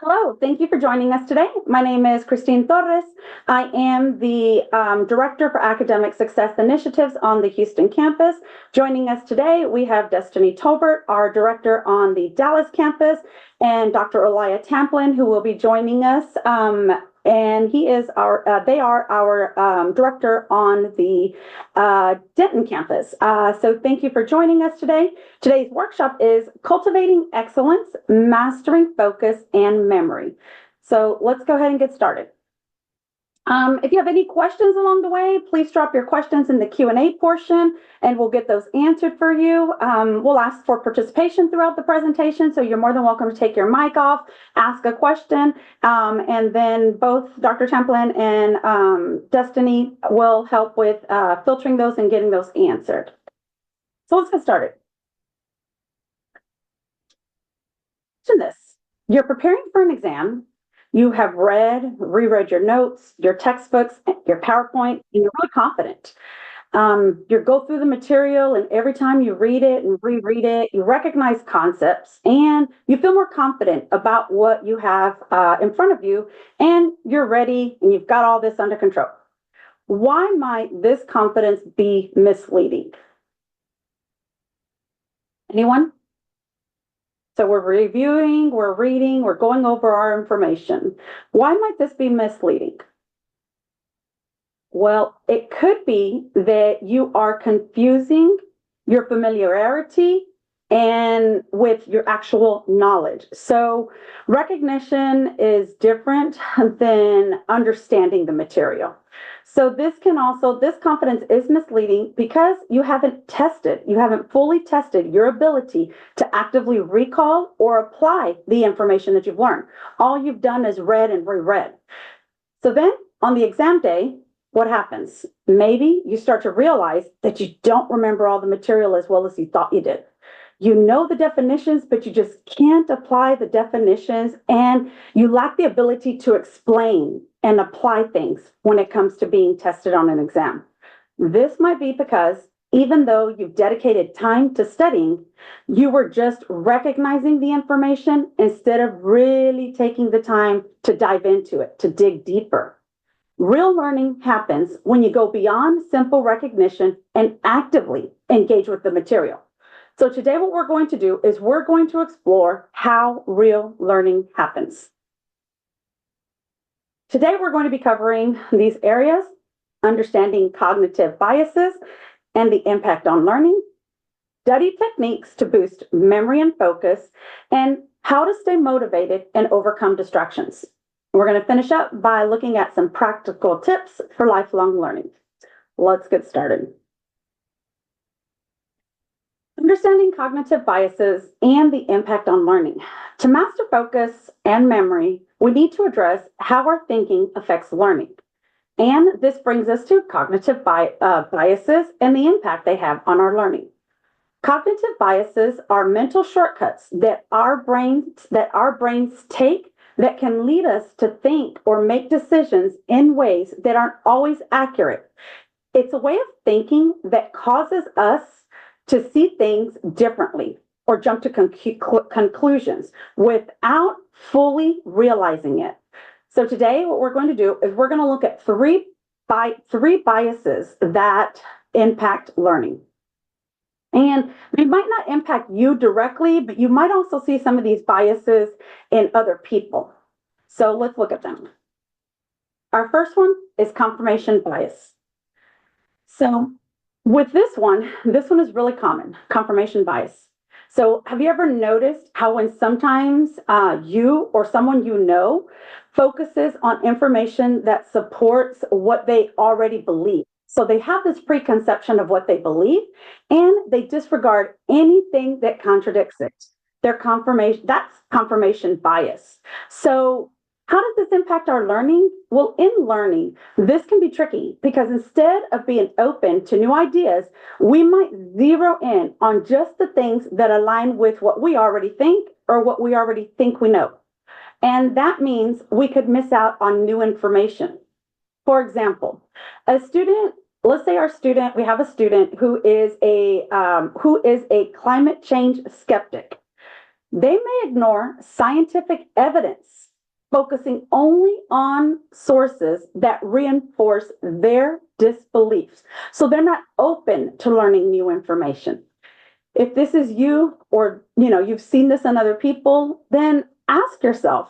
Hello, thank you for joining us today. My name is Christine Torres. I am the Director for Academic Success Initiatives on the Houston campus. Joining us today, we have Destiny Tolbert, our Director on the Dallas campus, and Dr. Elia Tamplin, who will be joining us. And they are our director on the Denton campus. So thank you for joining us today. Today's workshop is Cultivating Excellence, Mastering Focus and Memory. So let's go ahead and get started. If you have any questions along the way, please drop your questions in the Q&A portion and we'll get those answered for you. We'll ask for participation throughout the presentation, so you're more than welcome to take your mic off, ask a question, and then both Dr. Templin and Destiny will help with filtering those and getting those answered. So let's get started. Imagine this. You're preparing for an exam. You have reread your notes, your textbooks, your PowerPoint, and you're really confident. You go through the material, and every time you read it and reread it, you recognize concepts, and you feel more confident about what you have in front of you, and you're ready, and you've got all this under control. Why might this confidence be misleading? Anyone? So we're reviewing, we're reading, we're going over our information. Why might this be misleading? Well, it could be that you are confusing your familiarity and with your actual knowledge. So recognition is different than understanding the material. So this confidence is misleading because you haven't fully tested your ability to actively recall or apply the information that you've learned. All you've done is read and reread. So then on the exam day, what happens? Maybe you start to realize that you don't remember all the material as well as you thought you did. You know the definitions, but you just can't apply the definitions, and you lack the ability to explain and apply things when it comes to being tested on an exam. This might be because even though you've dedicated time to studying, you were just recognizing the information instead of really taking the time to dive into it, to dig deeper. Real learning happens when you go beyond simple recognition and actively engage with the material. So today what we're going to do is we're going to explore how real learning happens. Today we're going to be covering these areas: understanding cognitive biases and the impact on learning, study techniques to boost memory and focus, and how to stay motivated and overcome distractions. We're going to finish up by looking at some practical tips for lifelong learning. Let's get started. Understanding cognitive biases and the impact on learning. To master focus and memory, we need to address how our thinking affects learning. And this brings us to cognitive biases and the impact they have on our learning. Cognitive biases are mental shortcuts that our brains take that can lead us to think or make decisions in ways that aren't always accurate. It's a way of thinking that causes us to see things differently or jump to conclusions without fully realizing it. So today what we're going to do is we're going to look at three biases that impact learning. And they might not impact you directly, but you might also see some of these biases in other people. So let's look at them. Our first one is confirmation bias. So with this one is really common, confirmation bias. So have you ever noticed how when sometimes you or someone you know focuses on information that supports what they already believe? So they have this preconception of what they believe, and they disregard anything that contradicts it. That's confirmation bias. So how does this impact our learning? Well, in learning, this can be tricky because instead of being open to new ideas, we might zero in on just the things that align with what we already think or what we already think we know. And that means we could miss out on new information. For example, let's say we have a student who is a climate change skeptic. They may ignore scientific evidence focusing only on sources that reinforce their disbeliefs. So they're not open to learning new information. If this is you, or you've seen this in other people, then ask yourself,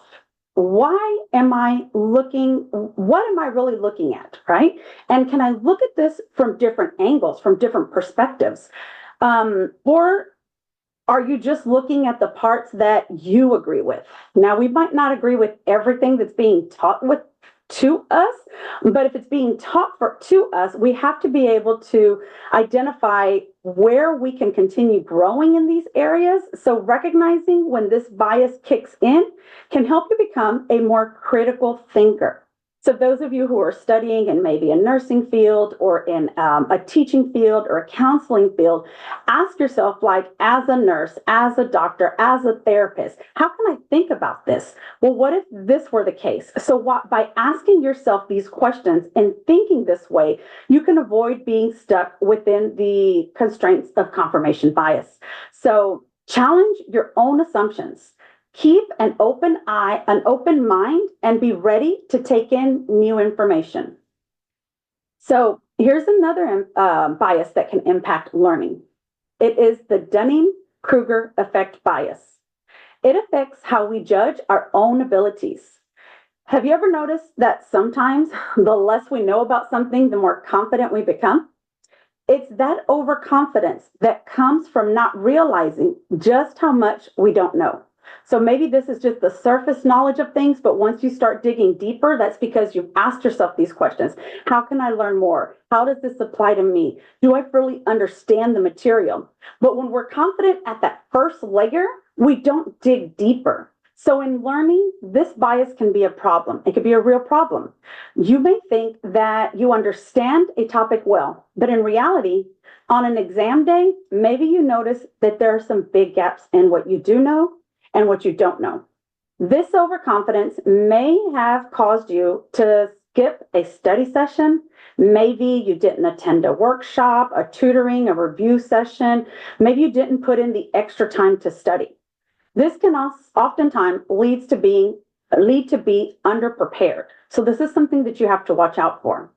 why am I looking, what am I really looking at, right? And can I look at this from different angles, from different perspectives? Or are you just looking at the parts that you agree with? Now, we might not agree with everything that's being taught to us, but if it's being taught to us, we have to be able to identify where we can continue growing in these areas. So recognizing when this bias kicks in can help you become a more critical thinker. So those of you who are studying in maybe a nursing field or in a teaching field or a counseling field, ask yourself, like, as a nurse, as a doctor, as a therapist, how can I think about this? Well, what if this were the case? So by asking yourself these questions and thinking this way, you can avoid being stuck within the constraints of confirmation bias. So challenge your own assumptions. Keep an open eye, an open mind, and be ready to take in new information. So here's another bias that can impact learning. It is the Dunning-Kruger effect bias. It affects how we judge our own abilities. Have you ever noticed that sometimes the less we know about something, the more confident we become? It's that overconfidence that comes from not realizing just how much we don't know. So maybe this is just the surface knowledge of things, but once you start digging deeper, that's because you've asked yourself these questions. How can I learn more? How does this apply to me? Do I really understand the material? But when we're confident at that first layer, we don't dig deeper. So in learning, this bias can be a problem. It could be a real problem. You may think that you understand a topic well, but in reality, on an exam day, maybe you notice that there are some big gaps in what you do know and what you don't know. This overconfidence may have caused you to skip a study session. Maybe you didn't attend a workshop, a tutoring, a review session. Maybe you didn't put in the extra time to study. This can oftentimes lead to be underprepared. So this is something that you have to watch out for.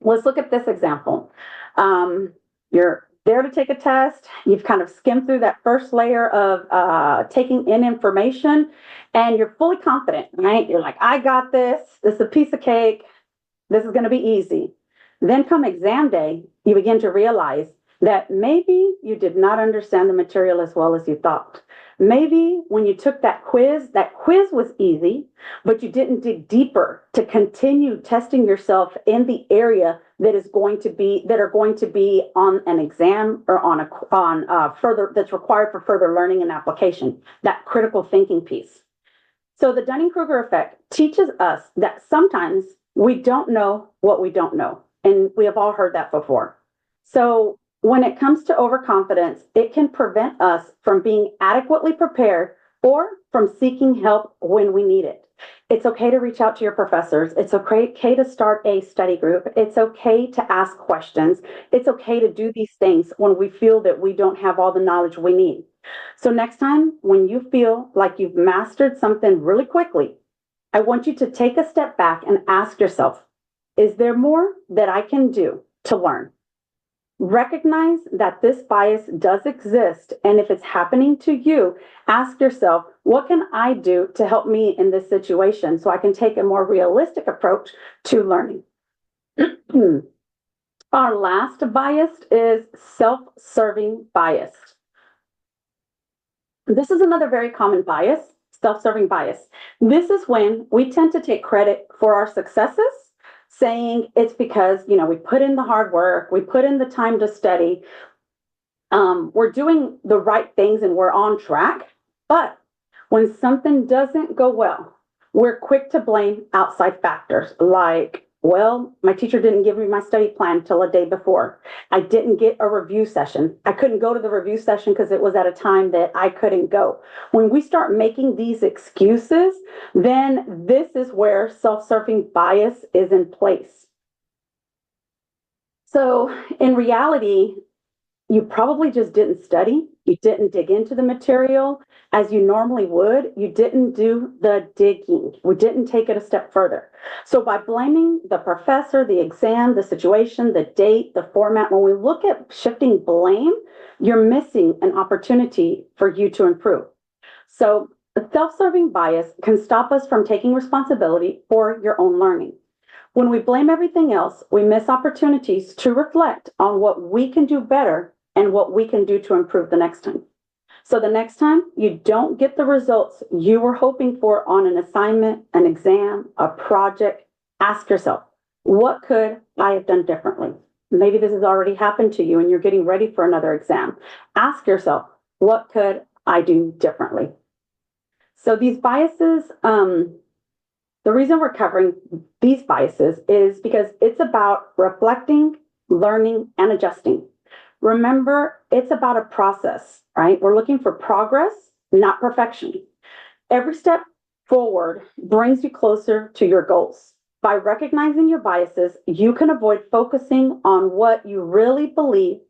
Let's look at this example. You're there to take a test. You've kind of skimmed through that first layer of taking in information, and you're fully confident, right? You're like, I got this. This is a piece of cake. This is going to be easy. Then come exam day, you begin to realize that maybe you did not understand the material as well as you thought. Maybe when you took that quiz was easy, but you didn't dig deeper to continue testing yourself in the area that are going to be on an exam or on further, that's required for further learning and application, that critical thinking piece. So the Dunning-Kruger effect teaches us that sometimes we don't know what we don't know. And we have all heard that before. So when it comes to overconfidence, it can prevent us from being adequately prepared or from seeking help when we need it. It's okay to reach out to your professors. It's okay to start a study group. It's okay to ask questions. It's okay to do these things when we feel that we don't have all the knowledge we need. So next time, when you feel like you've mastered something really quickly, I want you to take a step back and ask yourself, is there more that I can do to learn? Recognize that this bias does exist, and if it's happening to you, ask yourself, what can I do to help me in this situation so I can take a more realistic approach to learning? Our last bias is self-serving bias. This is another very common bias, self-serving bias. This is when we tend to take credit for our successes, saying it's because, we put in the hard work, we put in the time to study, we're doing the right things and we're on track. But when something doesn't go well, we're quick to blame outside factors like, well, my teacher didn't give me my study plan till a day before. I didn't get a review session. I couldn't go to the review session because it was at a time that I couldn't go. When we start making these excuses, then this is where self-serving bias is in place. So in reality, you probably just didn't study. You didn't dig into the material as you normally would. You didn't do the digging. We didn't take it a step further. So by blaming the professor, the exam, the situation, the date, the format, when we look at shifting blame, you're missing an opportunity for you to improve. So self-serving bias can stop us from taking responsibility for your own learning. When we blame everything else, we miss opportunities to reflect on what we can do better and what we can do to improve the next time. So the next time you don't get the results you were hoping for on an assignment, an exam, a project, ask yourself, what could I have done differently? Maybe this has already happened to you and you're getting ready for another exam. Ask yourself, what could I do differently? So these biases, the reason we're covering these biases is because it's about reflecting, learning, and adjusting. Remember, it's about a process, right? We're looking for progress, not perfection. Every step forward brings you closer to your goals. By recognizing your biases, you can avoid focusing on what you really believe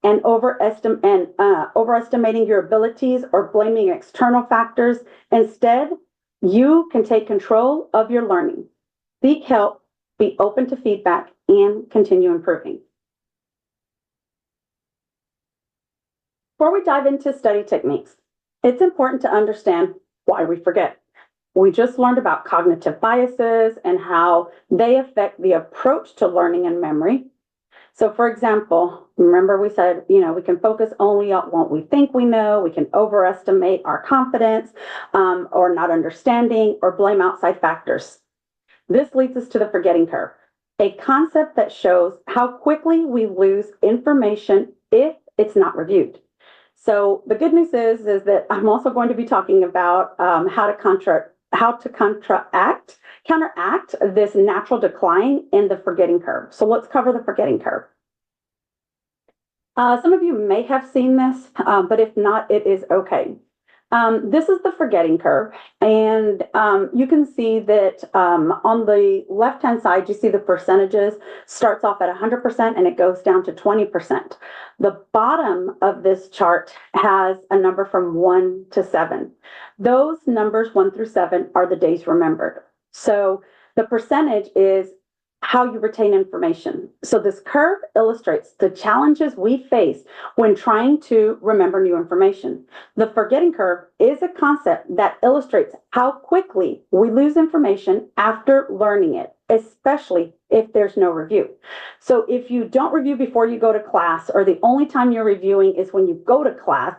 and overestimating your abilities or blaming external factors. Instead, you can take control of your learning, seek help, be open to feedback, and continue improving. Before we dive into study techniques, it's important to understand why we forget. We just learned about cognitive biases and how they affect the approach to learning and memory. So for example, remember we said, we can focus only on what we think we know, we can overestimate our confidence or not understanding or blame outside factors. This leads us to the forgetting curve, a concept that shows how quickly we lose information if it's not reviewed. So the good news is that I'm also going to be talking about how to counteract this natural decline in the forgetting curve. So let's cover the forgetting curve. Some of you may have seen this, but if not, it is okay. This is the forgetting curve, and you can see that on the left-hand side, you see the percentages starts off at 100% and it goes down to 20%. The bottom of this chart has a number from 1 to 7. Those numbers 1 through 7 are the days remembered. So the percentage is how you retain information. So this curve illustrates the challenges we face when trying to remember new information. The forgetting curve is a concept that illustrates how quickly we lose information after learning it, especially if there's no review. So if you don't review before you go to class, or the only time you're reviewing is when you go to class,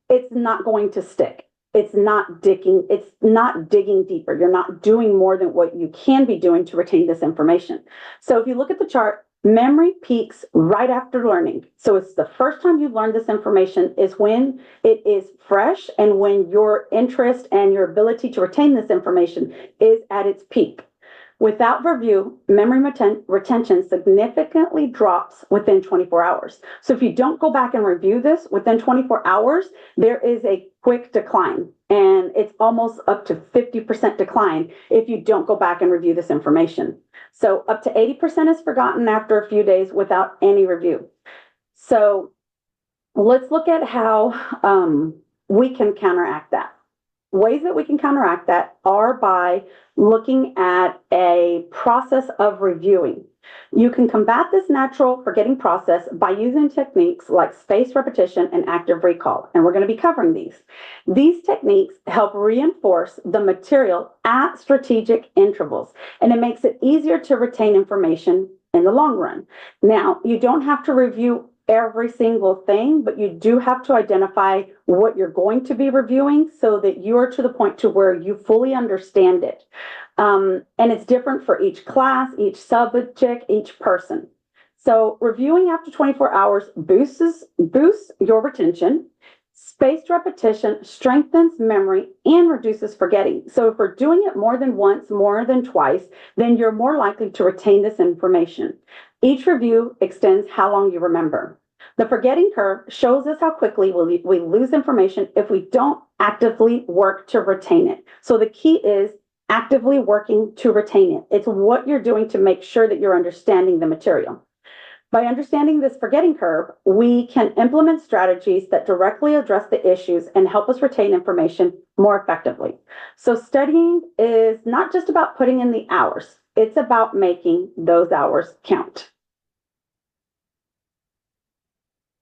it's not going to stick. It's not digging deeper. You're not doing more than what you can be doing to retain this information. So if you look at the chart, memory peaks right after learning. So it's the first time you learn this information is when it is fresh and when your interest and your ability to retain this information is at its peak. Without review, memory retention significantly drops within 24 hours. So if you don't go back and review this within 24 hours, there is a quick decline, and it's almost up to 50% decline if you don't go back and review this information. So up to 80% is forgotten after a few days without any review. So let's look at how we can counteract that. Ways that we can counteract that are by looking at a process of reviewing. You can combat this natural forgetting process by using techniques like spaced repetition and active recall, and we're going to be covering these. These techniques help reinforce the material at strategic intervals, and it makes it easier to retain information in the long run. Now, you don't have to review every single thing, but you do have to identify what you're going to be reviewing so that you're to the point to where you fully understand it. And it's different for each class, each subject, each person. So reviewing after 24 hours boosts your retention. Spaced repetition strengthens memory and reduces forgetting. So if we're doing it more than once, more than twice, then you're more likely to retain this information. Each review extends how long you remember. The forgetting curve shows us how quickly we lose information if we don't actively work to retain it. So the key is actively working to retain it. It's what you're doing to make sure that you're understanding the material. By understanding this forgetting curve, we can implement strategies that directly address the issues and help us retain information more effectively. So studying is not just about putting in the hours, it's about making those hours count.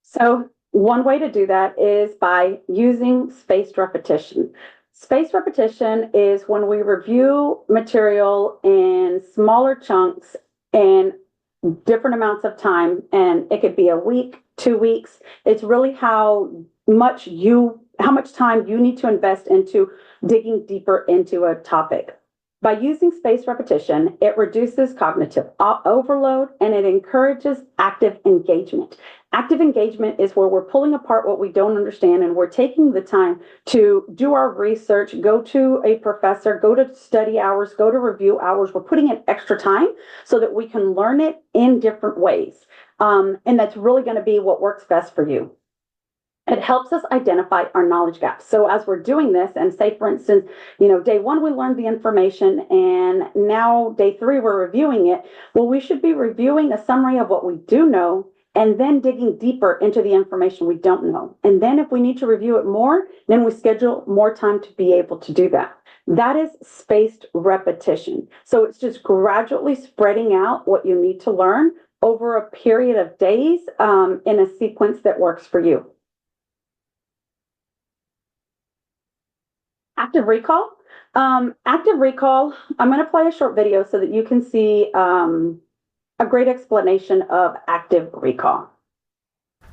So one way to do that is by using spaced repetition. Spaced repetition is when we review material in smaller chunks and different amounts of time, and it could be a week, 2 weeks. It's really how much time you need to invest into digging deeper into a topic. By using spaced repetition, it reduces cognitive overload and it encourages active engagement. Active engagement is where we're pulling apart what we don't understand and we're taking the time to do our research, go to a professor, go to study hours, go to review hours. We're putting in extra time so that we can learn it in different ways. And that's really going to be what works best for you. It helps us identify our knowledge gaps. So as we're doing this, and say, for instance, day one, we learned the information, and now day three, we're reviewing it. Well, we should be reviewing a summary of what we do know, and then digging deeper into the information we don't know. And then if we need to review it more, then we schedule more time to be able to do that. That is spaced repetition. So it's just gradually spreading out what you need to learn over a period of days in a sequence that works for you. Active recall. Active recall, I'm going to play a short video so that you can see a great explanation of active recall.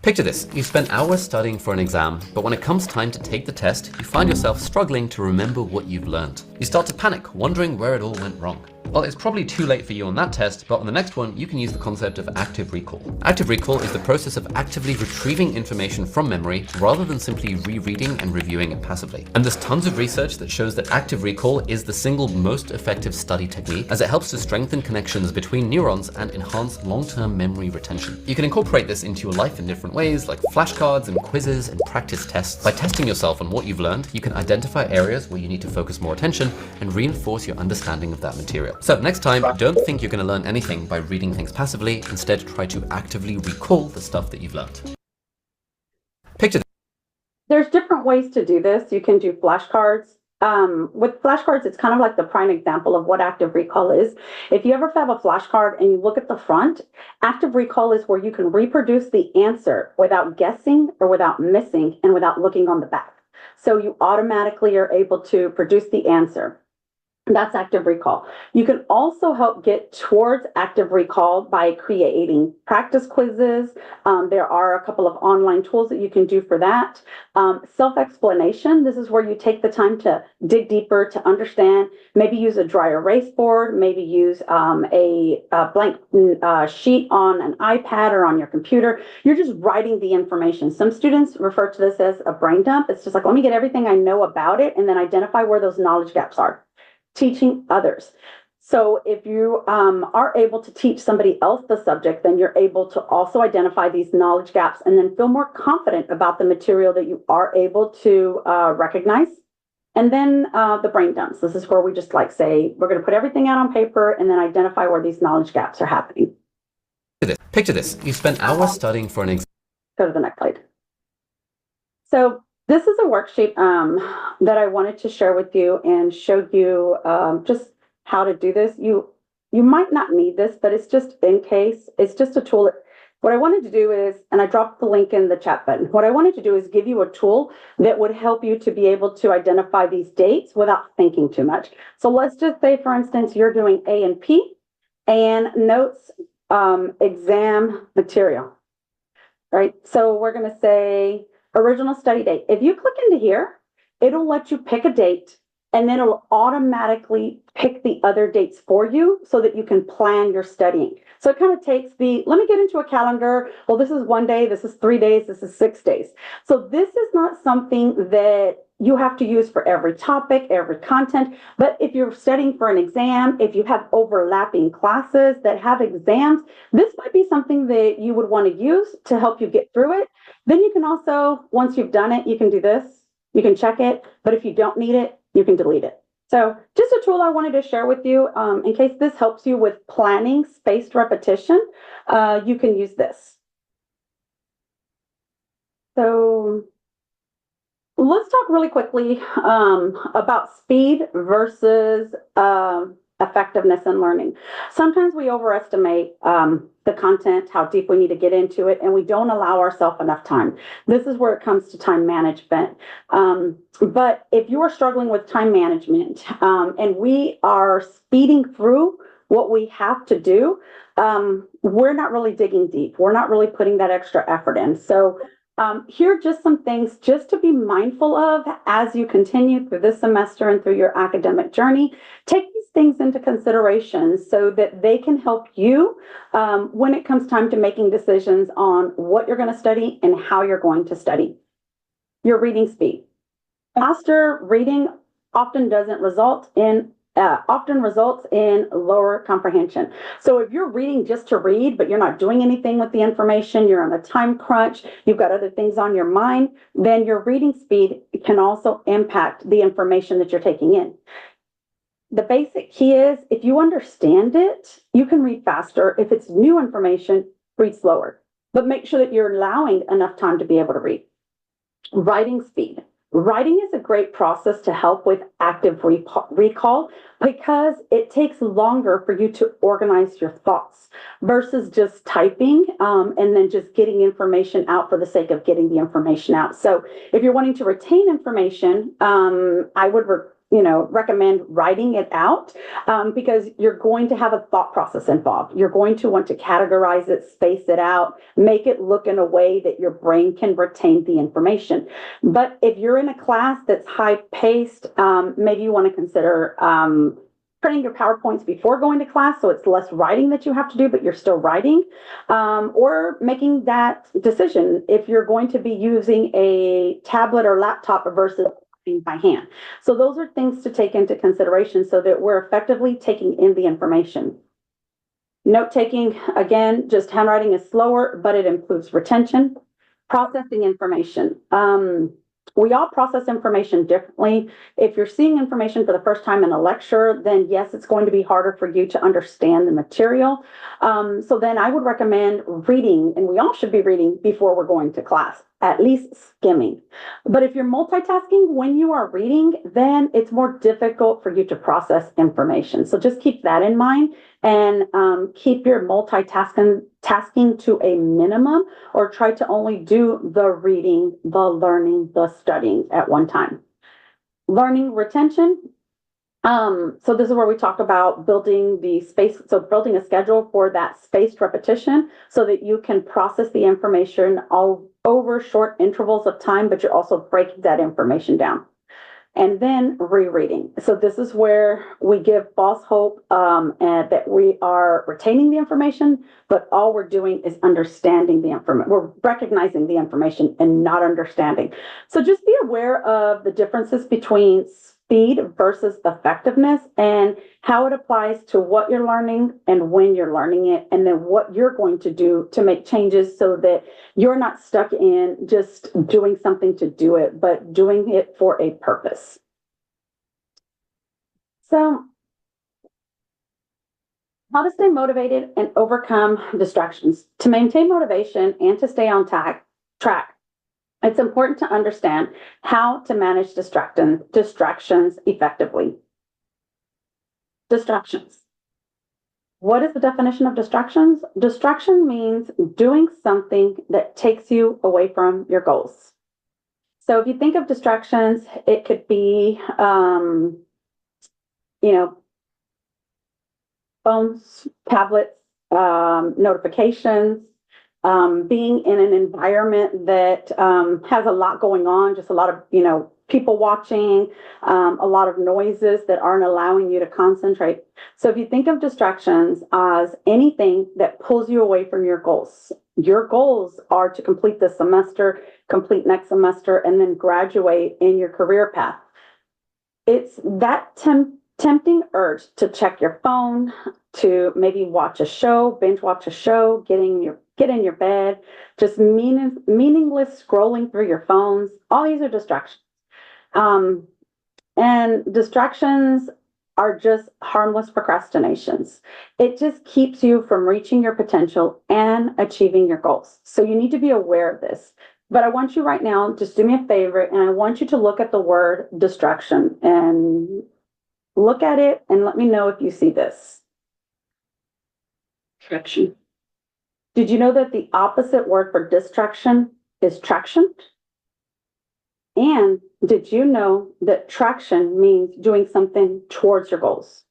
Picture this, you've spent hours studying for an exam, but when it comes time to take the test, you find yourself struggling to remember what you've learned. You start to panic, wondering where it all went wrong. Well, it's probably too late for you on that test, but on the next one, you can use the concept of active recall. Active recall is the process of actively retrieving information from memory rather than simply rereading and reviewing it passively. And there's tons of research that shows that active recall is the single most effective study technique, as it helps to strengthen connections between neurons and enhance long-term memory retention. You can incorporate this into your life in different ways, like flashcards and quizzes and practice tests. By testing yourself on what you've learned, you can identify areas where you need to focus more attention and reinforce your understanding of that material. So next time, don't think you're going to learn anything by reading things passively. Instead, try to actively recall the stuff that you've learned. Picture. There's different ways to do this. You can do flashcards. With flashcards, it's kind of like the prime example of what active recall is. If you ever have a flashcard and you look at the front, active recall is where you can reproduce the answer without guessing or without missing and without looking on the back. So you automatically are able to produce the answer. That's active recall. You can also help get towards active recall by creating practice quizzes. There are a couple of online tools that you can do for that. Self-explanation. This is where you take the time to dig deeper, to understand, maybe use a dry erase board, maybe use a blank sheet on an iPad or on your computer. You're just writing the information. Some students refer to this as a brain dump. It's just like, let me get everything I know about it and then identify where those knowledge gaps are. Teaching others. So if you are able to teach somebody else the subject, then you're able to also identify these knowledge gaps and then feel more confident about the material that you are able to recognize. And then the brain dumps. This is where we just say, we're going to put everything out on paper and then identify where these knowledge gaps are happening. Picture this. You spent hours studying for an exam. Go to the next slide. So this is a worksheet that I wanted to share with you and show you just how to do this. You might not need this, but it's just in case. It's just a tool. What I wanted to do is, and I dropped the link in the chat button, what I wanted to do is give you a tool that would help you to be able to identify these dates without thinking too much. So let's just say, for instance, you're doing A and P and notes exam material, right? So we're going to say original study date. If you click into here, it'll let you pick a date and then it'll automatically pick the other dates for you so that you can plan your studying. So it kind of takes let me get into a calendar. Well, this is 1 day, this is 3 days, this is 6 days. So this is not something that you have to use for every topic, every content. But if you're studying for an exam, if you have overlapping classes that have exams, this might be something that you would want to use to help you get through it. Then you can also, once you've done it, you can do this. You can check it. But if you don't need it, you can delete it. So just a tool I wanted to share with you, in case this helps you with planning spaced repetition, you can use this. So let's talk really quickly about speed versus effectiveness in learning. Sometimes we overestimate the content, how deep we need to get into it, and we don't allow ourselves enough time. This is where it comes to time management. But if you are struggling with time management and we are speeding through what we have to do, we're not really digging deep. We're not really putting that extra effort in. So here are just some things just to be mindful of as you continue through this semester and through your academic journey. Take these things into consideration so that they can help you when it comes time to making decisions on what you're going to study and how you're going to study. Your reading speed. Faster reading often doesn't result in often results in lower comprehension. So if you're reading just to read, but you're not doing anything with the information, you're on a time crunch, you've got other things on your mind, then your reading speed can also impact the information that you're taking in. The basic key is if you understand it, you can read faster. If it's new information, read slower, but make sure that you're allowing enough time to be able to read. Writing speed. Writing is a great process to help with active recall because it takes longer for you to organize your thoughts versus just typing and then just getting information out for the sake of getting the information out. So if you're wanting to retain information, I would recommend writing it out because you're going to have a thought process involved. You're going to want to categorize it, space it out, make it look in a way that your brain can retain the information. But if you're in a class that's high paced, maybe you want to consider printing your PowerPoints before going to class, so it's less writing that you have to do, but you're still writing, or making that decision if you're going to be using a tablet or laptop versus by hand. So those are things to take into consideration so that we're effectively taking in the information. Note taking, again, just handwriting is slower, but it improves retention. Processing information. We all process information differently. If you're seeing information for the first time in a lecture, then yes, it's going to be harder for you to understand the material. So then I would recommend reading, and we all should be reading before we're going to class, at least skimming. But if you're multitasking when you are reading, then it's more difficult for you to process information. So just keep that in mind and keep your tasking to a minimum, or try to only do the reading, the learning, the studying at one time. Learning retention. So this is where we talk about building the space, so building a schedule for that spaced repetition so that you can process the information all over short intervals of time, but you're also breaking that information down. And then rereading. So this is where we give false hope and that we are retaining the information, but all we're doing is understanding the information. We're recognizing the information and not understanding. So just be aware of the differences between speed versus effectiveness and how it applies to what you're learning and when you're learning it, and then what you're going to do to make changes so that you're not stuck in just doing something to do it, but doing it for a purpose. So, how to stay motivated and overcome distractions. To maintain motivation and to stay on track, it's important to understand how to manage distractions effectively. Distractions. What is the definition of distractions? Distraction means doing something that takes you away from your goals. So if you think of distractions, it could be, phones, tablets, notifications, being in an environment that has a lot going on, just a lot of, people watching, a lot of noises that aren't allowing you to concentrate. So if you think of distractions as anything that pulls you away from your goals are to complete this semester, complete next semester, and then graduate in your career path. It's that tempting urge to check your phone, to maybe watch a show, binge watch a show, get in your bed, just meaningless scrolling through your phones. All these are distractions. And distractions are just harmless procrastinations. It just keeps you from reaching your potential and achieving your goals. So you need to be aware of this. But I want you right now, just do me a favor, and I want you to look at the word distraction and look at it and let me know if you see this. Traction. Did you know that the opposite word for distraction is traction? And did you know that traction means doing something towards your goals?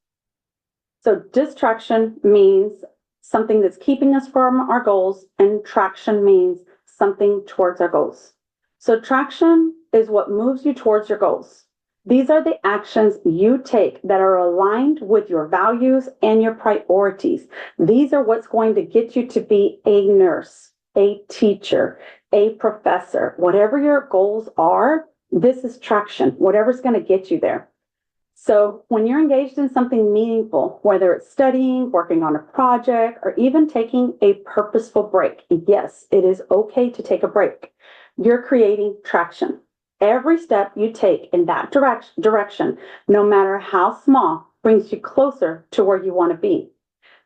So distraction means something that's keeping us from our goals, and traction means something towards our goals. So traction is what moves you towards your goals. These are the actions you take that are aligned with your values and your priorities. These are what's going to get you to be a nurse, a teacher, a professor. Whatever your goals are, this is traction, whatever's going to get you there. So when you're engaged in something meaningful, whether it's studying, working on a project, or even taking a purposeful break, yes, it is okay to take a break. You're creating traction. Every step you take in that direction, no matter how small, brings you closer to where you want to be.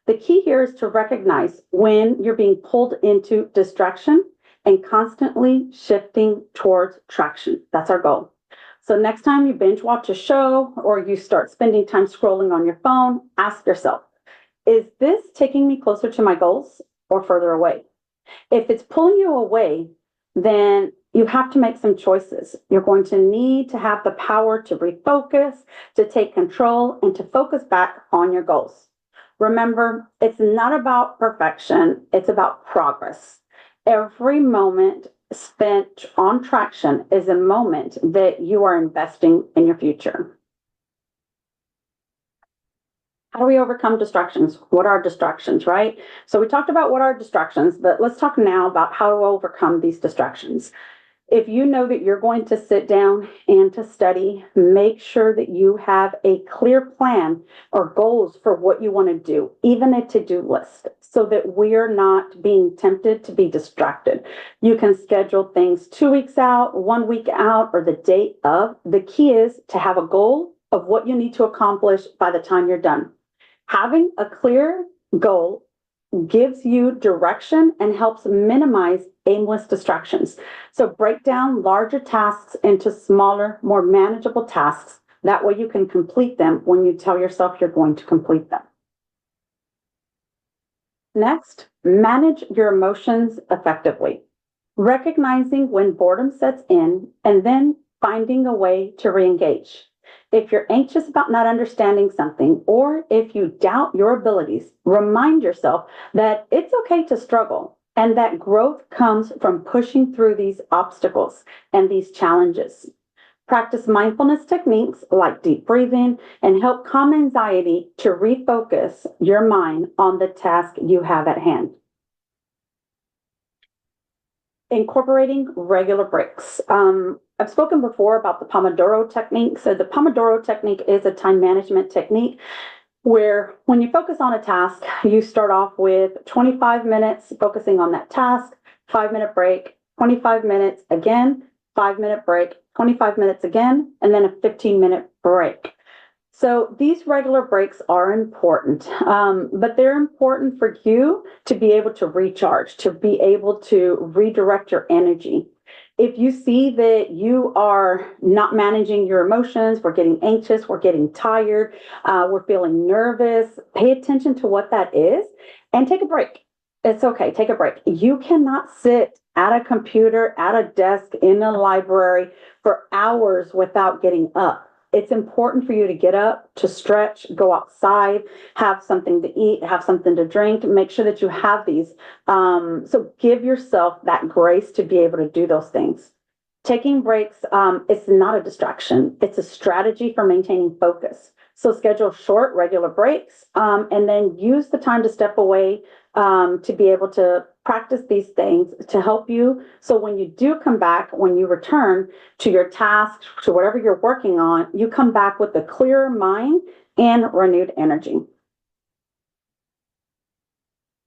The key here is to recognize when you're being pulled into distraction and constantly shifting towards traction. That's our goal. So next time you binge watch a show or you start spending time scrolling on your phone, ask yourself, is this taking me closer to my goals or further away? If it's pulling you away, then you have to make some choices. You're going to need to have the power to refocus, to take control, and to focus back on your goals. Remember, it's not about perfection, it's about progress. Every moment spent on traction is a moment that you are investing in your future. How do we overcome distractions? What are distractions, right? So we talked about what are distractions, but let's talk now about how to overcome these distractions. If you know that you're going to sit down and to study, make sure that you have a clear plan or goals for what you want to do, even a to-do list, so that we're not being tempted to be distracted. You can schedule things 2 weeks out, 1 week out, or the date of. The key is to have a goal of what you need to accomplish by the time you're done. Having a clear goal gives you direction and helps minimize aimless distractions. So break down larger tasks into smaller, more manageable tasks. That way you can complete them when you tell yourself you're going to complete them. Next, manage your emotions effectively. Recognizing when boredom sets in and then finding a way to re-engage. If you're anxious about not understanding something, or if you doubt your abilities, remind yourself that it's okay to struggle and that growth comes from pushing through these obstacles and these challenges. Practice mindfulness techniques like deep breathing and help calm anxiety to refocus your mind on the task you have at hand. Incorporating regular breaks. I've spoken before about the Pomodoro technique. So the Pomodoro technique is a time management technique where when you focus on a task, you start off with 25 minutes focusing on that task, 5-minute break, 25 minutes again, 5-minute break, 25 minutes again, and then a 15-minute break. So these regular breaks are important, but they're important for you to be able to recharge, to be able to redirect your energy. If you see that you are not managing your emotions, we're getting anxious, we're getting tired, we're feeling nervous, pay attention to what that is and take a break. It's okay, take a break. You cannot sit at a computer, at a desk, in a library for hours without getting up. It's important for you to get up, to stretch, go outside, have something to eat, have something to drink, make sure that you have these. So give yourself that grace to be able to do those things. Taking breaks, it's not a distraction. It's a strategy for maintaining focus. So schedule short, regular breaks, and then use the time to step away to be able to practice these things to help you. So when you do come back, when you return to your task, to whatever you're working on, you come back with a clearer mind and renewed energy.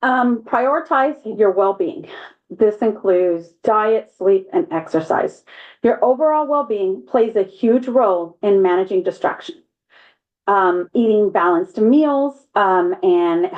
Prioritize your well-being. this includes diet, sleep, and exercise. Your overall well-being plays a huge role in managing distraction. Eating balanced meals and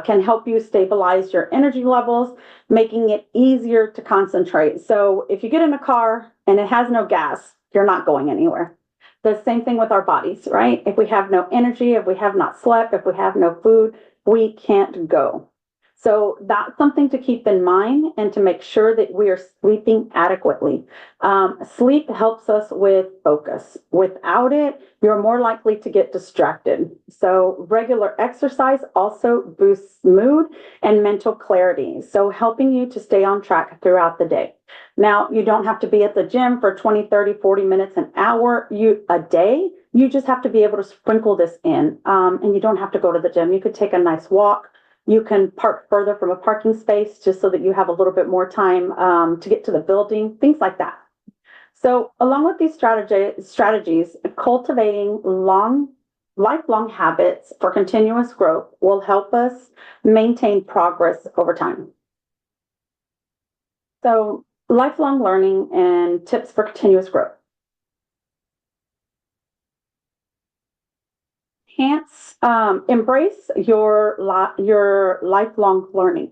can help you stabilize your energy levels, making it easier to concentrate. So if you get in a car and it has no gas, you're not going anywhere. The same thing with our bodies, right? If we have no energy, if we have not slept, if we have no food, we can't go. So that's something to keep in mind and to make sure that we are sleeping adequately. Sleep helps us with focus. Without it, you're more likely to get distracted. So regular exercise also boosts mood and mental clarity. So helping you to stay on track throughout the day. Now, you don't have to be at the gym for 20, 30, 40 minutes, an hour a day. You just have to be able to sprinkle this in. And you don't have to go to the gym. You could take a nice walk. You can park further from a parking space just so that you have a little bit more time to get to the building, things like that. So along with these strategies, cultivating lifelong habits for continuous growth will help us maintain progress over time. So lifelong learning and tips for continuous growth. Embrace your lifelong learning.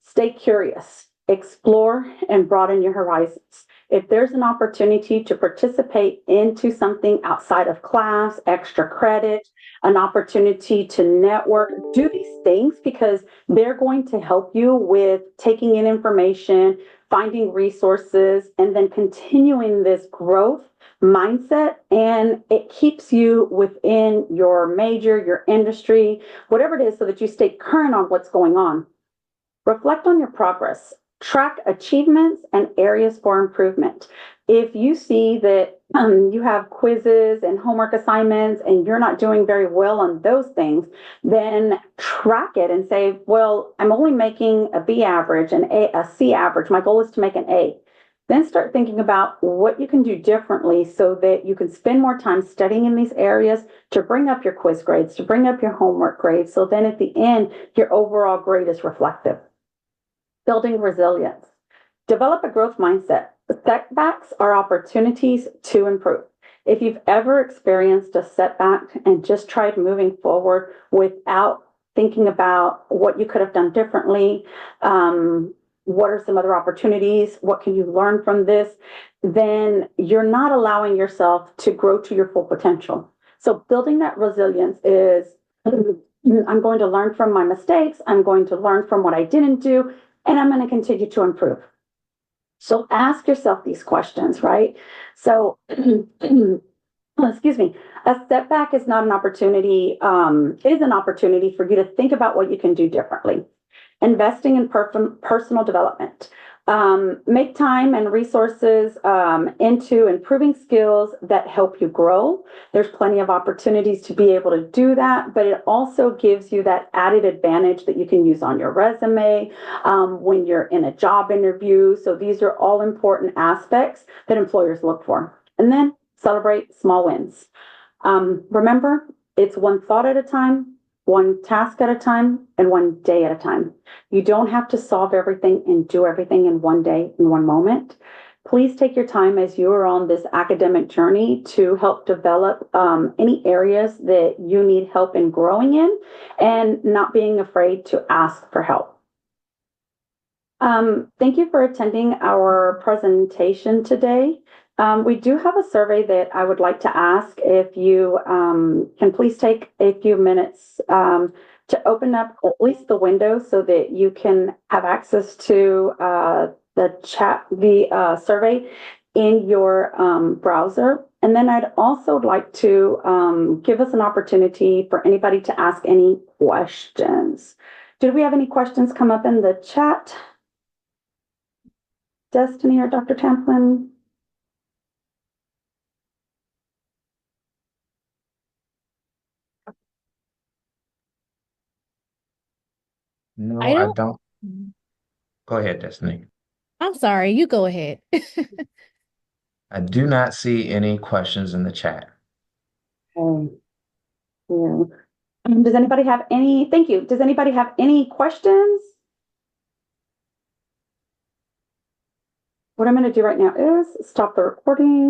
Stay curious, explore, and broaden your horizons. If there's an opportunity to participate into something outside of class, extra credit, an opportunity to network, do these things because they're going to help you with taking in information, finding resources, and then continuing this growth mindset. And it keeps you within your major, your industry, whatever it is, so that you stay current on what's going on. Reflect on your progress. Track achievements and areas for improvement. If you see that you have quizzes and homework assignments and you're not doing very well on those things, then track it and say, well, I'm only making a B average and a C average. My goal is to make an A. Then start thinking about what you can do differently so that you can spend more time studying in these areas to bring up your quiz grades, to bring up your homework grades. So then at the end, your overall grade is reflective. Building resilience. Develop a growth mindset. Setbacks are opportunities to improve. If you've ever experienced a setback and just tried moving forward without thinking about what you could have done differently, what are some other opportunities, what can you learn from this, then you're not allowing yourself to grow to your full potential. So building that resilience is, I'm going to learn from my mistakes, I'm going to learn from what I didn't do, and I'm going to continue to improve. So ask yourself these questions, right? So, excuse me, a setback is not an opportunity, it is an opportunity for you to think about what you can do differently. Investing in personal development. Make time and resources into improving skills that help you grow. There's plenty of opportunities to be able to do that, but it also gives you that added advantage that you can use on your resume when you're in a job interview. So these are all important aspects that employers look for. And then celebrate small wins. Remember, it's one thought at a time, one task at a time, and one day at a time. You don't have to solve everything and do everything in one day, in one moment. Please take your time as you are on this academic journey to help develop any areas that you need help in growing in and not being afraid to ask for help. Thank you for attending our presentation today. We do have a survey that I would like to ask if you can please take a few minutes to open up at least the window so that you can have access to the survey in your browser. And then I'd also like to give us an opportunity for anybody to ask any questions. Did we have any questions come up in the chat? Destiny or Dr. Tamplin? No, I I don't. don't. Go ahead, Destiny. I'm sorry, you go ahead. I do not see any questions in the chat. Yeah. Does anybody have any, thank you. Does anybody have any questions? what I'm going to do right now is stop the recording.